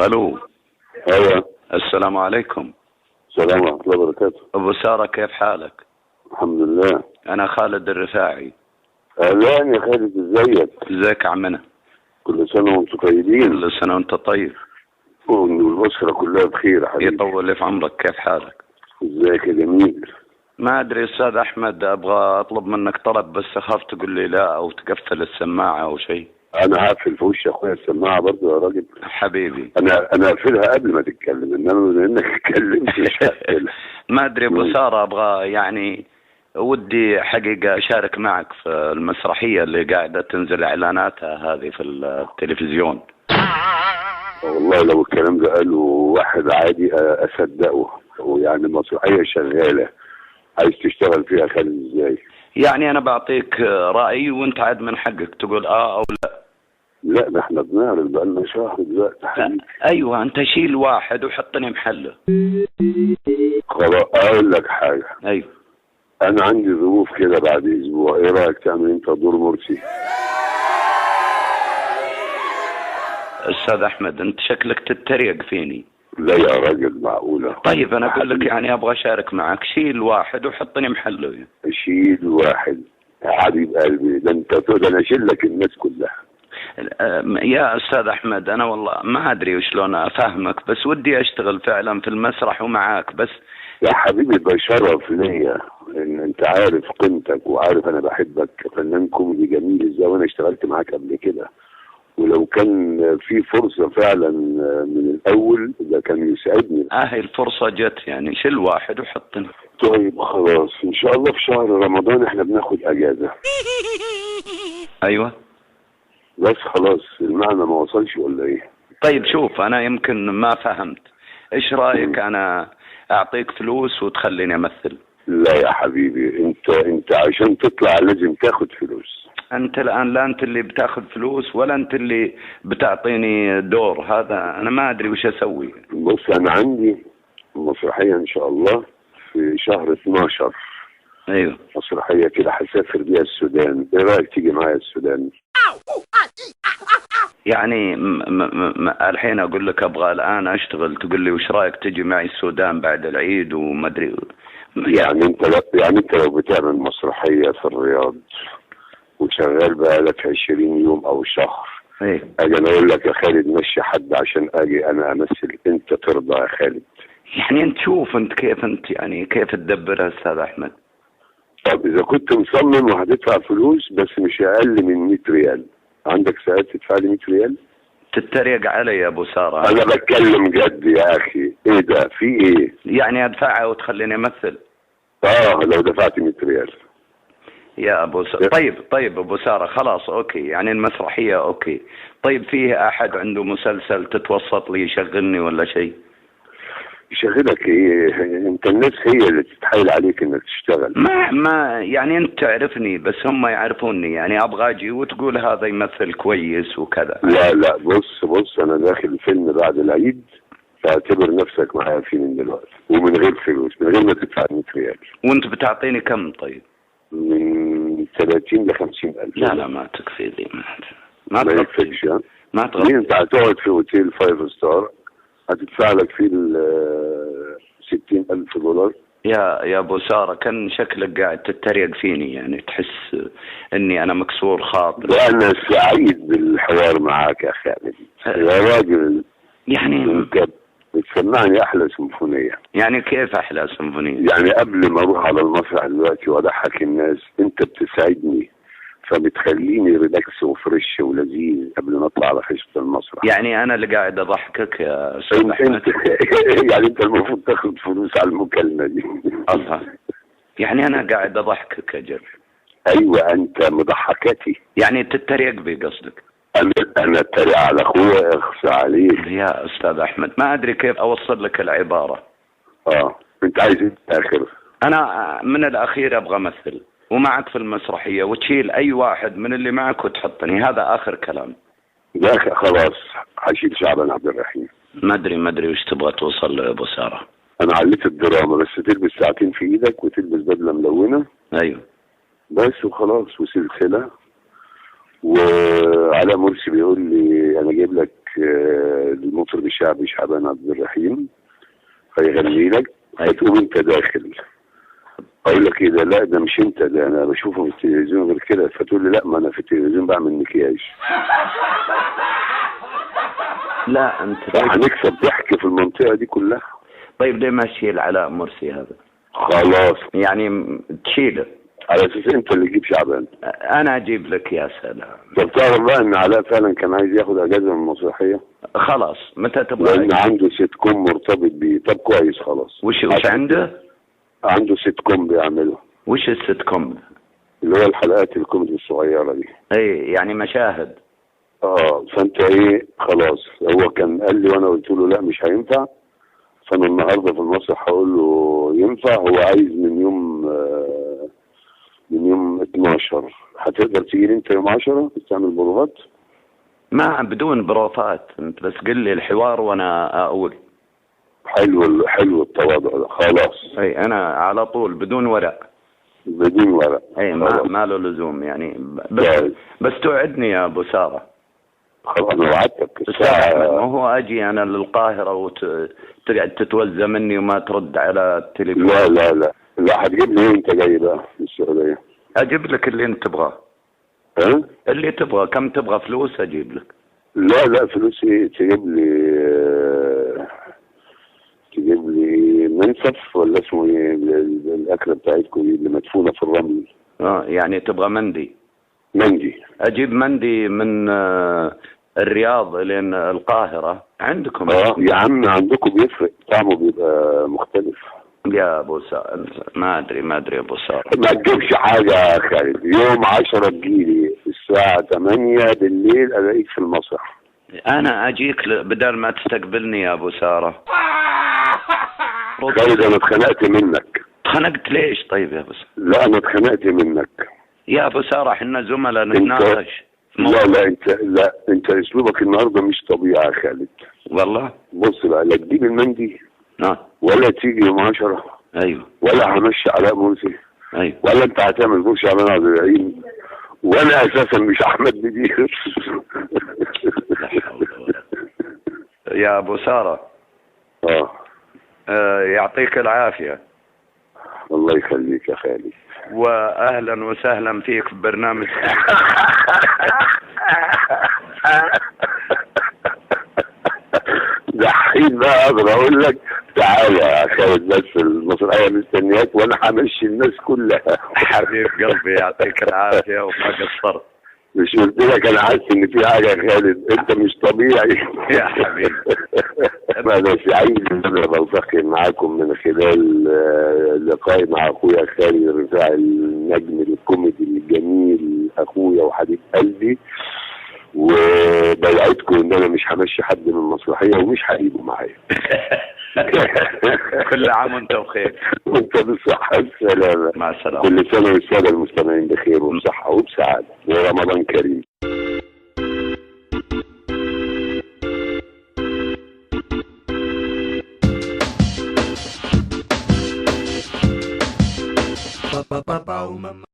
الو. ايوه. السلام عليكم. السلام ورحمه الله وبركاته. ابو ساره، كيف حالك؟ الحمد لله. انا خالد الرفاعي. اهلا يا خالد، ازيك؟ ازيك عمنا؟ كل سنه وانتم طيبين. كل سنه وانت طيب. والاسره كلها بخير يا حبيبي. يطول لي في عمرك، كيف حالك؟ ازيك يا جميل؟ ما ادري استاذ احمد، ابغى اطلب منك طلب بس اخاف تقول لي لا او تقفل السماعه او شيء. انا هقفل في وش اخويا السماعه برضه يا راجل. حبيبي انا هقفلها قبل ما تتكلم، انما بما انك اتكلمت مش هقفلها. ما ادري ابو ساره، ابغى يعني ودي حقيقه اشارك معك في المسرحيه اللي قاعده تنزل اعلاناتها هذه في التلفزيون. والله لو الكلام ده قاله واحد عادي اصدقه، ويعني مسرحيه شغاله عايز تشتغل فيها خالد ازاي؟ يعني انا بعطيك راي وانت عاد من حقك تقول او لا. لا ده احنا بنعرض بقالنا شهر دلوقتي حبيبي. ايوه انت شيل واحد وحطني محله. خلاص اقول لك حاجه. ايوه انا عندي ظروف كده بعد اسبوع، ايه رايك تعمل انت دور مرسي؟ استاذ احمد انت شكلك تتريق فيني. لا يا راجل معقوله. طيب انا اقول لك يعني ابغى اشارك معك، شيل واحد وحطني محله. شيل واحد يا حبيب قلبي، ده انت ده انا اشيل لك الناس كلها. يا استاذ احمد انا والله ما ادري وشلون افهمك، بس ودي اشتغل فعلا في المسرح ومعاك بس. يا حبيبي ده شرف ليا ان انت عارف قيمتك وعارف انا بحبك كفنان كوميدي جميل ازاي، وانا اشتغلت معاك قبل كده، ولو كان في فرصة فعلا من الأول ده كان يسعدني. الفرصة جت يعني، شيل واحد وحطنا. طيب خلاص إن شاء الله في شهر رمضان إحنا بناخد أجازة. أيوة بس خلاص المعنى ما وصلش ولا إيه؟ طيب شوف أنا يمكن ما فهمت، إيش رأيك أنا أعطيك فلوس وتخليني أمثل؟ لا يا حبيبي، أنت عشان تطلع لازم تاخد فلوس. أنت الآن لا أنت اللي بتاخذ فلوس ولا أنت اللي بتعطيني دور، هذا أنا ما أدري وش أسوي. بص أنا عندي مسرحية إن شاء الله في شهر 12. أيوه مسرحية كده هسافر بيها السودان، إيه رأيك تيجي معايا السودان؟ يعني الحين أقول لك أبغى الآن أشتغل تقول لي وش رأيك تجي معي السودان بعد العيد وما أدري. يعني أنت لو بتعمل مسرحية في الرياض وشغال بقالك 20 يوم او شهر، ايه اجي انا اقول لك يا خالد مشي حد عشان اجي انا امثل، انت ترضى يا خالد؟ يعني انت شوف انت كيف انت يعني كيف تدبرها استاذ احمد؟ طب اذا كنت مصمم وهتدفع فلوس بس مش اقل من 100 ريال، عندك ساعات تدفع لي 100 ريال؟ تتريق علي يا ابو ساره؟ انا بتكلم جد يا اخي، ايه ده في ايه؟ يعني ادفعها وتخليني امثل؟ لو دفعت 100 ريال يا ابو ساره. طيب ابو ساره خلاص اوكي، يعني المسرحيه اوكي. طيب فيه احد عنده مسلسل تتوسط لي يشغلني ولا شيء؟ يشغلك ايه؟ انت الناس هي اللي تتحايل عليك انك تشتغل. ما يعني انت تعرفني بس هم يعرفوني، يعني ابغى اجي وتقول هذا يمثل كويس وكذا. لا بص انا داخل فيلم بعد العيد، فاعتبر نفسك معايا فيه من دلوقتي ومن غير فلوس، من غير ما تدفع 100 ريال. وانت بتعطيني كم طيب؟ من 30 ل 50,000. لا ما تكفي ذي، ما يكفيش. ما تغطي. انت هتقعد في اوتيل 5 ستار هتدفع لك فيه 60,000 دولار. يا ابو ساره كان شكلك قاعد تتريق فيني، يعني تحس اني انا مكسور خاطر. انا سعيد بالحوار معاك يا خالد يا راجل، يعني انت بتسمعني احلى سيمفونيه. يعني كيف احلى سيمفونيه؟ يعني قبل ما اروح على المسرح دلوقتي واضحك الناس انت بتساعدني، فبتخليني ريلاكس وفريش ولذيذ قبل ما اطلع على خشبة المسرح. يعني انا اللي قاعد اضحكك يا استاذ احمد؟ يعني انت المفروض تاخد فلوس على المكالمه دي. الله، يعني انا قاعد اضحكك اجل. ايوه انت مضحكاتي، يعني تتريق بي قصدك؟ انا اتريق على اخويا؟ اخفى عليك يا استاذ احمد، ما ادري كيف اوصل لك العباره. انت عايز ايه اخر؟ انا من الاخير ابغى امثل ومعك في المسرحيه وتشيل اي واحد من اللي معك وتحطني، هذا اخر كلام. يا خلاص هشيل شعبان عبد الرحيم. ما ادري وش تبغى توصل له يا ابو ساره. انا عليت الدراما، بس تلبس ساعتين في ايدك وتلبس بدله ملونه. ايوه بس وخلاص، وسلسله. وعلى مرسي بيقول لي انا جايب لك المطرب الشعبي شعبان عبد الرحيم هيغني لك، هتقوم انت داخل. اقول لك ايه ده؟ لا ده مش انت، ده انا بشوفه في التلفزيون غير كده. فتقول لي لا، ما انا في التلفزيون بعمل مكياج. لا انت هنكسب ضحك في المنطقه دي كلها. طيب ليه ما تشيل علاء مرسي هذا؟ خلاص يعني تشيله على اساس انت اللي تجيب شعبان. انا اجيب لك. يا سلام. طب تعرف بقى ان علاء فعلا كان عايز ياخد اجازه من المسرحيه؟ خلاص متى تبغى؟ لان عنده سيت كوم مرتبط بيه. طب كويس خلاص. وش عنده؟ عنده سيت كوم بيعمله. وش السيت كوم؟ اللي هو الحلقات الكوميدي الصغيره دي. اي يعني مشاهد. فانت ايه خلاص. هو كان قال لي وانا قلت له لا مش هينفع. فانا النهارده في المسرح هقول له ينفع. هو عايز من يوم 12. هتقدر تيجي انت يوم 10 تعمل بروفات؟ ما بدون بروفات، انت بس قل لي الحوار وانا اقول. حلو التواضع ده. خلاص اي انا على طول بدون ورق. بدون ورق. اي ما له لزوم يعني. بس توعدني يا ابو ساره. خلاص انا وعدتك. ما هو اجي انا للقاهره وتقعد تتوزى مني وما ترد على التليفون. لا هتجيب لي ايه انت جاي بقى من السعوديه؟ اجيب لك اللي انت تبغاه. ها؟ اللي تبغى. كم تبغى فلوس اجيب لك؟ لا فلوس ايه؟ تجيب لي منسف ولا اسمه ايه الاكله بتاعتكم دي اللي مدفونه في الرمل؟ يعني تبغى مندي؟ اجيب مندي من الرياض لين القاهره عندكم؟ يا عم عندكم بيفرق طعمه، بيبقى مختلف. يا ابو ساره ما ادري يا ابو ساره. ما تجيبش حاجه يا خالد. يوم 10 تجيلي الساعه 8 بالليل الاقيك في المسرح. انا اجيك بدل ما تستقبلني يا ابو ساره. خالد انا اتخنقت منك. اتخنقت ليش طيب يا ابو ساره؟ لا انا اتخنقت منك يا ابو ساره. احنا زملاء نتناقش. لا انت اسلوبك النهارده مش طبيعي يا خالد والله. بص بقى، لا تجيب المندي ولا تيجي يوم 10. ايوه. ولا همشي علاء مرسي. ايوه. ولا انت هتعمل بوش شعبان عبد الرحيم. وانا اساسا مش احمد بدير. لا حول ولا قوة. يا ابو ساره. يعطيك العافيه. الله يخليك يا خالد. واهلا وسهلا فيك في برنامج. دحين بقى اقدر اقول لك تعالى يا خالد بس المسرحيه مستنياك وانا همشي الناس كلها. حبيب قلبي يعطيك العافيه وما قصرت. مش قلت لك انا حاسس ان في حاجه يا خالد؟ انت مش طبيعي يا حبيبي. انا سعيد ان انا بلتقي معاكم من خلال لقائي مع اخويا خالد الرفاعي النجم الكوميدي الجميل، اخويا وحبيب قلبي. وبوعدكم ان انا مش همشي حد من المسرحيه ومش هجيبه معايا. كل عام وانت بخير. وانت بالصحه والسلامه. مع السلامه. كل سنه والساده المستمعين بخير وبصحه وبسعاده ورمضان كريم.